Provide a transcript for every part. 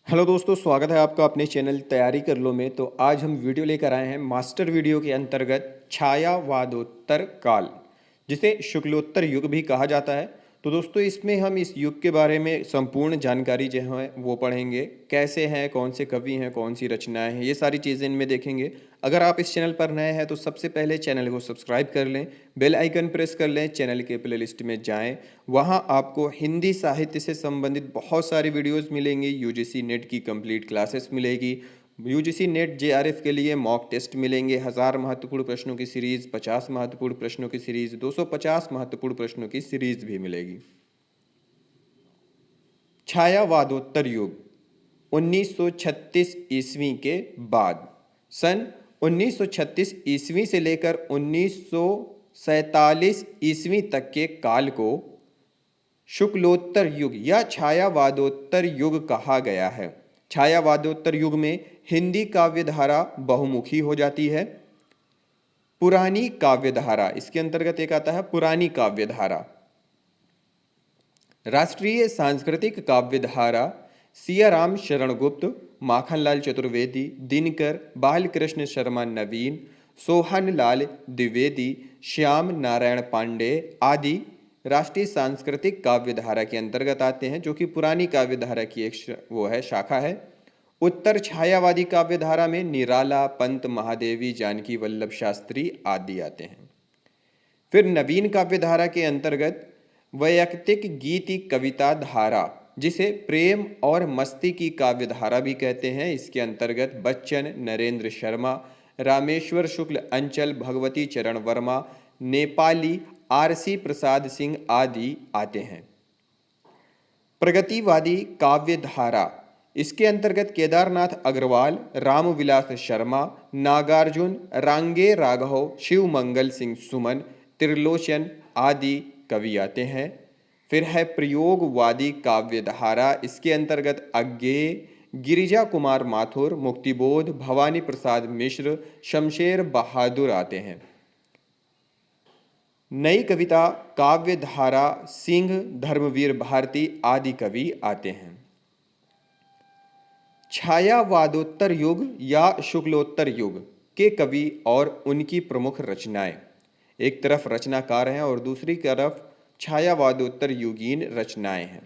Hello दोस्तों, स्वागत है आपका अपने चैनल तैयारी कर लो में। तो आज हम वीडियो लेकर आए हैं मास्टर वीडियो के अंतर्गत छायावादोत्तर काल, जिसे शुक्लोत्तर युग भी कहा जाता है। तो दोस्तों, इसमें हम इस युग के बारे में संपूर्ण जानकारी जो है वो पढ़ेंगे। कैसे हैं, कौन से कवि हैं, कौन सी रचनाएं हैं, ये सारी चीज़ें इनमें देखेंगे। अगर आप इस चैनल पर नए हैं तो सबसे पहले चैनल को सब्सक्राइब कर लें, बेल आइकन प्रेस कर लें, चैनल के प्लेलिस्ट में जाएं। वहां आपको हिंदी साहित्य से संबंधित बहुत सारी वीडियोस मिलेंगी। यूजीसी नेट की कंप्लीट क्लासेस मिलेगी। यूजीसी नेट जेआरएफ के लिए मॉक टेस्ट मिलेंगे, 1000 महत्वपूर्ण प्रश्नों की सीरीज, 50 महत्वपूर्ण प्रश्नों की सीरीज, 250 महत्वपूर्ण प्रश्नों की सीरीज भी मिलेगी। छायावादोत्तर युग 1936 ईस्वी के बाद, सन 1936 ईस्वी से लेकर 1947 ईस्वी तक के काल को शुक्लोत्तर युग या छायावादोत्तर युग कहा गया है। छायावादोत्तर युग में हिंदी काव्यधारा बहुमुखी हो जाती है। पुरानी काव्यधारा, इसके अंतर्गत एक आता है पुरानी काव्यधारा। राष्ट्रीय सांस्कृतिक काव्यधारा सियाराम शरण गुप्त, माखनलाल चतुर्वेदी, दिनकर, बालकृष्ण शर्मा नवीन, सोहनलाल द्विवेदी, श्याम नारायण पांडे आदि राष्ट्रीय सांस्कृतिक काव्यधारा के अंतर्गत आते हैं, जो कि पुरानी काव्यधारा की एक वो है, शाखा है। उत्तर छायावादी काव्यधारा में निराला, पंत महादेवी, जानकी वल्लभ शास्त्री आदि आते हैं। फिर नवीन काव्यधारा के अंतर्गत वैयक्तिक गीति कविता धारा, जिसे प्रेम और मस्ती की काव्यधारा भी कहते हैं, इसके अंतर्गत बच्चन, नरेंद्र शर्मा, रामेश्वर शुक्ल, अंचल, भगवती चरण वर्मा, नेपाली, आरसी प्रसाद सिंह आदि आते हैं। प्रगतिवादी काव्यधारा, इसके अंतर्गत केदारनाथ अग्रवाल, रामविलास शर्मा, नागार्जुन, रांगे राघव, शिव मंगल सिंह सुमन, त्रिलोचन आदि कवि आते हैं। फिर है प्रयोगवादी काव्यधारा, इसके अंतर्गत अज्ञेय, गिरिजा कुमार माथुर, मुक्तिबोध, भवानी प्रसाद मिश्र, शमशेर बहादुर आते हैं। नई कविता काव्यधारा सिंह, धर्मवीर भारती आदि कवि आते हैं। छायावादोत्तर युग या शुक्लोत्तर युग के कवि और उनकी प्रमुख रचनाएं। एक तरफ रचनाकार हैं और दूसरी तरफ छायावादोत्तर युगीन रचनाएं हैं।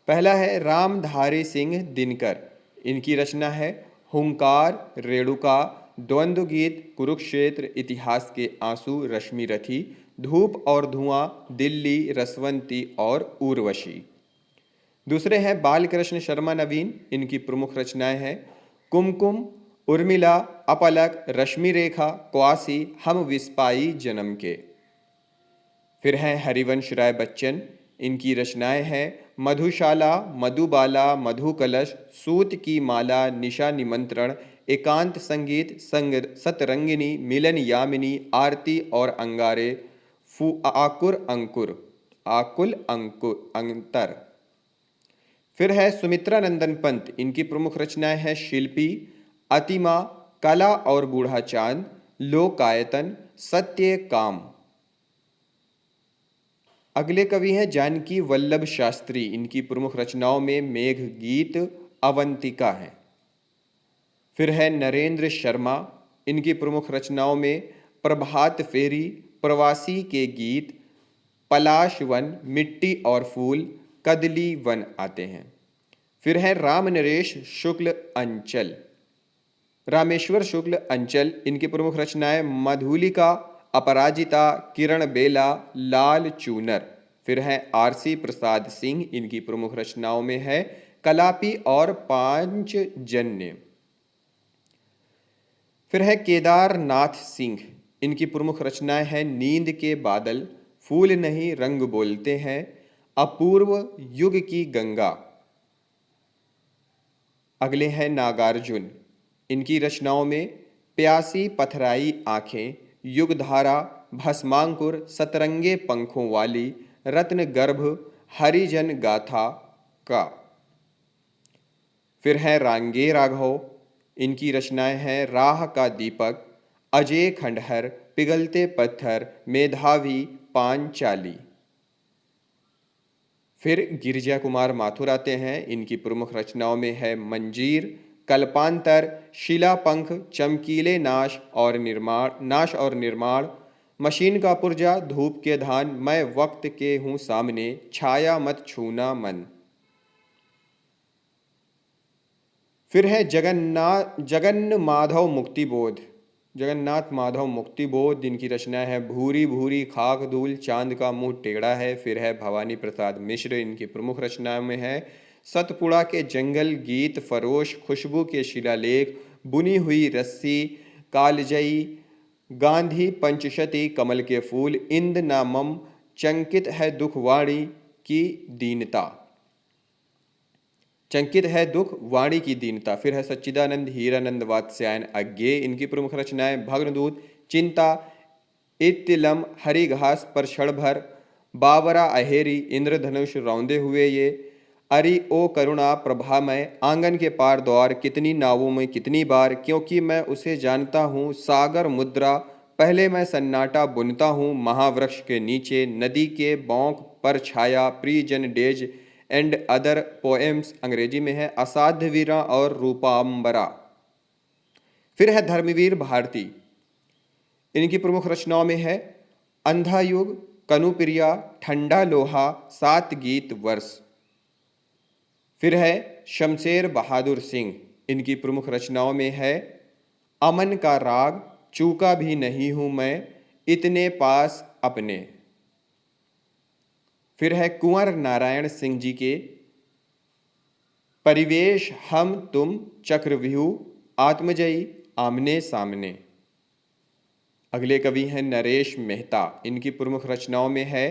पहला है रामधारी सिंह दिनकर। इनकी रचना है हुंकार, रेणुका, द्वंद्व गीत, कुरुक्षेत्र, इतिहास के आंसू, रश्मि रथी, धूप और धुआं, दिल्ली, रसवंती और उर्वशी। दूसरे हैं बालकृष्ण शर्मा नवीन। इनकी प्रमुख रचनाएं हैं कुमकुम, उर्मिला, अपलक, रश्मि रेखा, क्वासी, हम विस्पाई जन्म के। फिर हैं हरिवंश राय बच्चन। इनकी रचनाएं हैं मधुशाला, मधुबाला, मधुकलश, सूत की माला, निशा निमंत्रण, एकांत संगीत, सतरंगिनी, मिलन यामिनी, आरती और अंगारे, आकुर अंकुर, आकुल अंकुर अंतर। फिर है सुमित्रा नंदन पंत। इनकी प्रमुख रचनाएं हैं शिल्पी, अतिमा, कला और बूढ़ा चांद, लोकायतन, सत्य काम। अगले कवि हैं जानकी वल्लभ शास्त्री। इनकी प्रमुख रचनाओं में मेघ गीत, अवंतिका है। फिर है नरेंद्र शर्मा। इनकी प्रमुख रचनाओं में प्रभात फेरी, प्रवासी के गीत, पलाश वन, मिट्टी और फूल, कदली वन आते हैं। फिर है राम नरेश शुक्ल अंचल, रामेश्वर शुक्ल अंचल। इनकी प्रमुख रचनाएं मधुलिका, अपराजिता, किरण बेला, लाल चूनर। फिर है आरसी प्रसाद सिंह। इनकी प्रमुख रचनाओं में है कलापी और पांचजन्य। फिर है केदारनाथ सिंह। इनकी प्रमुख रचनाएं हैं नींद के बादल, फूल नहीं रंग बोलते हैं, अपूर्व युग की गंगा। अगले हैं नागार्जुन। इनकी रचनाओं में प्यासी पथराई आंखें, युगधारा, भस्मांकुर, सतरंगे पंखों वाली, रत्न गर्भ, हरिजन गाथा का। फिर है रांगे राघव। इनकी रचनाएं हैं राह का दीपक, अजय खंडहर, पिघलते पत्थर, मेधावी, पांचाली। फिर गिरिजा कुमार माथुर आते हैं। इनकी प्रमुख रचनाओं में है मंजीर, कल्पांतर, शिलापंख, चमकीले नाश और निर्माण, मशीन का पुर्जा, धूप के धान, मैं वक्त के हूँ सामने, छाया मत छूना मन। फिर है जगन्नाथ माधव मुक्तिबोध, जिनकी रचना है भूरी भूरी खाक धूल, चांद का मुंह टेढ़ा है। फिर है भवानी प्रसाद मिश्र, इनकी प्रमुख रचनाओं में है सतपुड़ा के जंगल, गीत फरोश, खुशबू के शिलालेख, बुनी हुई रस्सी, कालजयी, गांधी पंचशती, कमल के फूल, इंद नामम, चंकित है दुखवाणी की दीनता, चंकित है दुख वाणी की दीनता। फिर है सच्चिदानंद हीरानंद वात्स्यायन अज्ञे, इनकी प्रमुख रचनाएं भग्नदूत, चिंता, इत्तिलम, हरी घास पर क्षण भर, बावरा अहेरी, इंद्रधनुष रौंदे हुए ये, अरि ओ करुणा प्रभामय, आंगन के पार द्वार, कितनी नावों में कितनी बार, क्योंकि मैं उसे जानता हूँ, सागर मुद्रा, पहले मैं सन्नाटा बुनता हूँ, महावृक्ष के नीचे, नदी के बौंक पर छाया, प्रियजन डेज एंड अदर पोएम्स, अंग्रेजी में है असाध्य वीरा और रूपांबरा। फिर है धर्मवीर भारती, इनकी प्रमुख रचनाओं में है अंधा युग, कनुप्रिया, ठंडा लोहा, सात गीत वर्ष। फिर है शमशेर बहादुर सिंह, इनकी प्रमुख रचनाओं में है अमन का राग, चूका भी नहीं हूं मैं, इतने पास अपने। फिर है कुंवर नारायण सिंह जी के परिवेश, हम तुम, चक्रव्यूह, आत्मजयी, आमने सामने। अगले कवि हैं नरेश मेहता, इनकी प्रमुख रचनाओं में है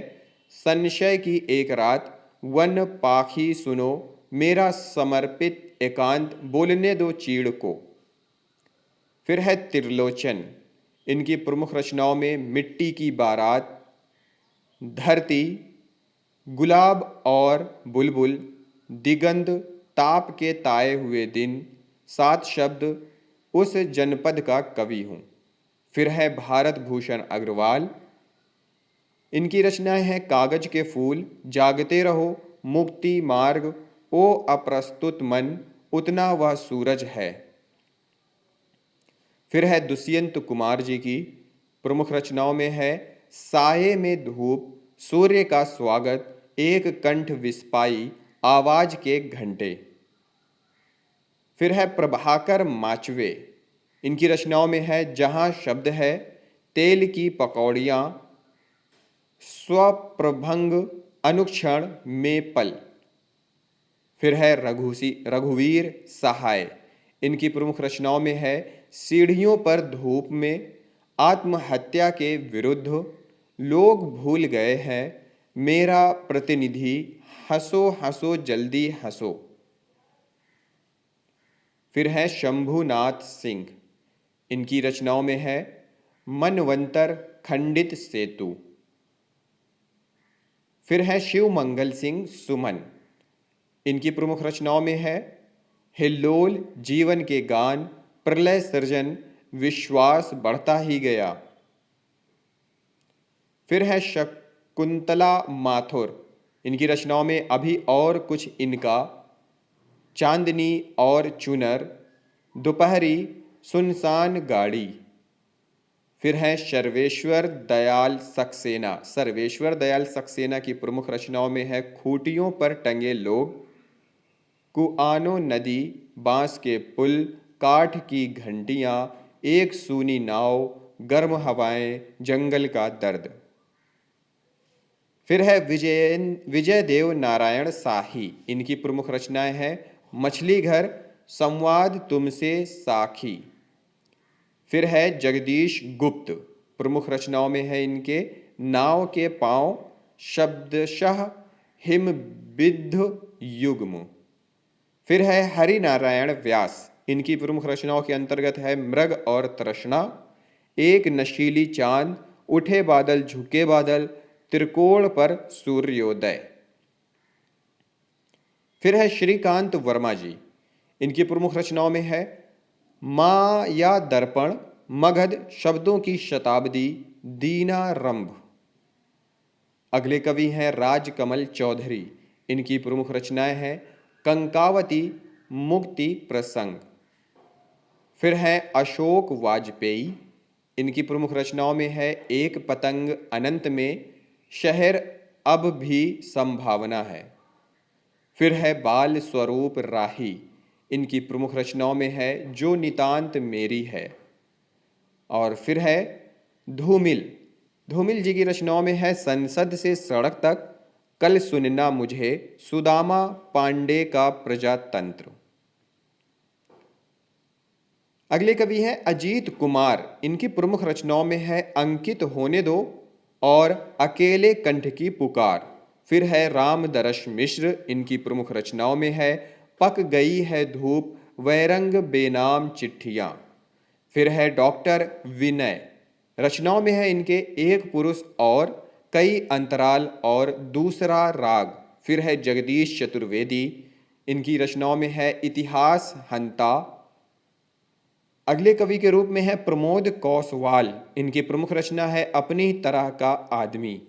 संशय की एक रात, वन पाखी सुनो, मेरा समर्पित एकांत, बोलने दो चीड़ को। फिर है त्रिलोचन, इनकी प्रमुख रचनाओं में मिट्टी की बारात, धरती, गुलाब और बुलबुल, दिगंत, ताप के ताए हुए दिन, सात शब्द, उस जनपद का कवि हूँ। फिर है भारत भूषण अग्रवाल, इनकी रचनाएं हैं कागज के फूल, जागते रहो, मुक्ति मार्ग, ओ अप्रस्तुत मन, उतना वह सूरज है। फिर है दुष्यंत कुमार जी की प्रमुख रचनाओं में है साये में धूप, सूर्य का स्वागत, एक कंठ विस्पाई, आवाज के घंटे। फिर है प्रभाकर माचवे, इनकी रचनाओं में है जहां शब्द है, तेल की पकौड़ियाँ, स्वप्रभंग, अनुक्षण में पल। फिर है रघुवीर सहाय, इनकी प्रमुख रचनाओं में है सीढ़ियों पर धूप में, आत्महत्या के विरुद्ध, लोग भूल गए हैं, मेरा प्रतिनिधि, हंसो हंसो जल्दी हंसो। फिर है शंभुनाथ सिंह, इनकी रचनाओं में है मनवंतर, खंडित सेतु। फिर है शिव मंगल सिंह सुमन, इनकी प्रमुख रचनाओं में है हिल्लोल, जीवन के गान, प्रलय सृजन, विश्वास बढ़ता ही गया। फिर है शकुंतला माथुर, इनकी रचनाओं में अभी और कुछ इनका, चांदनी और चुनर, दोपहरी, सुनसान गाड़ी। फिर है सर्वेश्वर दयाल सक्सेना की प्रमुख रचनाओं में है खूटियों पर टंगे लोग, कुआनो नदी, बांस के पुल, काठ की घंटियां, एक सूनी नाव, गर्म हवाएं, जंगल का दर्द। फिर है विजय देव नारायण शाही, इनकी प्रमुख रचनाएं हैं मछली घर, संवाद तुमसे साखी। फिर है जगदीश गुप्त, प्रमुख रचनाओं में है इनके नाव के पांव, शब्दशः हिमबिद्ध युग्म। फिर है हरि नारायण व्यास, इनकी प्रमुख रचनाओं के अंतर्गत है मृग और तृष्णा, एक नशीली चांद, उठे बादल झुके बादल, त्रिकोण पर सूर्योदय। फिर है श्रीकांत वर्मा जी, इनकी प्रमुख रचनाओं में है माँ या दर्पण, मगध, शब्दों की शताब्दी, दीनारंभ। अगले कवि हैं राजकमल चौधरी, इनकी प्रमुख रचनाएं हैं कंकावती, मुक्ति प्रसंग। फिर है अशोक वाजपेयी, इनकी प्रमुख रचनाओं में है एक पतंग अनंत में, शहर अब भी संभावना है। फिर है बाल स्वरूप राही, इनकी प्रमुख रचनाओं में है जो नितांत मेरी है। और फिर है धूमिल, धूमिल जी की रचनाओं में है संसद से सड़क तक, कल सुनना मुझे, सुदामा पांडे का प्रजातंत्र। अगले कवि हैं अजीत कुमार, इनकी प्रमुख रचनाओं में है अंकित होने दो और अकेले कंठ की पुकार। फिर है रामदरस मिश्र, इनकी प्रमुख रचनाओं में है पक गई है धूप, वैरंग बेनाम चिट्ठियां। फिर है डॉक्टर विनय, रचनाओं में है इनके एक पुरुष और कई अंतराल और दूसरा राग। फिर है जगदीश चतुर्वेदी, इनकी रचनाओं में है इतिहास हंता। अगले कवि के रूप में है प्रमोद कौसवाल, इनकी प्रमुख रचना है अपनी तरह का आदमी।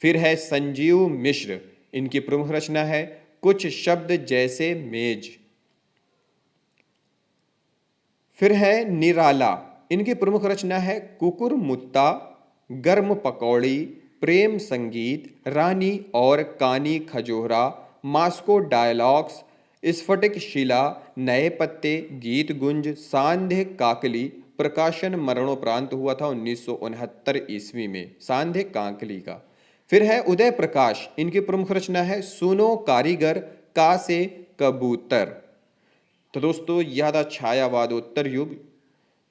फिर है संजीव मिश्र, इनकी प्रमुख रचना है कुछ शब्द जैसे मेज। फिर है निराला, इनकी प्रमुख रचना है कुकुर मुत्ता, गर्म पकौड़ी, प्रेम संगीत, रानी और कानी खजोहरा, मास्को डायलॉग्स, स्फटिक शिला, नए पत्ते, गीत गुंज, सांध्य काकली। प्रकाशन मरणोपरांत हुआ था 1969 ईस्वी में सांध्य काकली का। फिर है उदय प्रकाश, इनकी प्रमुख रचना है सुनो कारीगर, का से कबूतर। तो दोस्तों यह था छायावादोत्तर युग।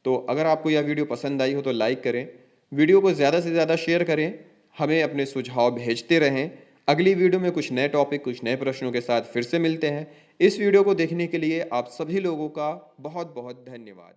तो अगर आपको यह वीडियो पसंद आई हो तो लाइक करें, वीडियो को ज़्यादा से ज़्यादा शेयर करें, हमें अपने सुझाव भेजते रहें। अगली वीडियो में कुछ नए टॉपिक, कुछ नए प्रश्नों के साथ फिर से मिलते हैं। इस वीडियो को देखने के लिए आप सभी लोगों का बहुत बहुत धन्यवाद।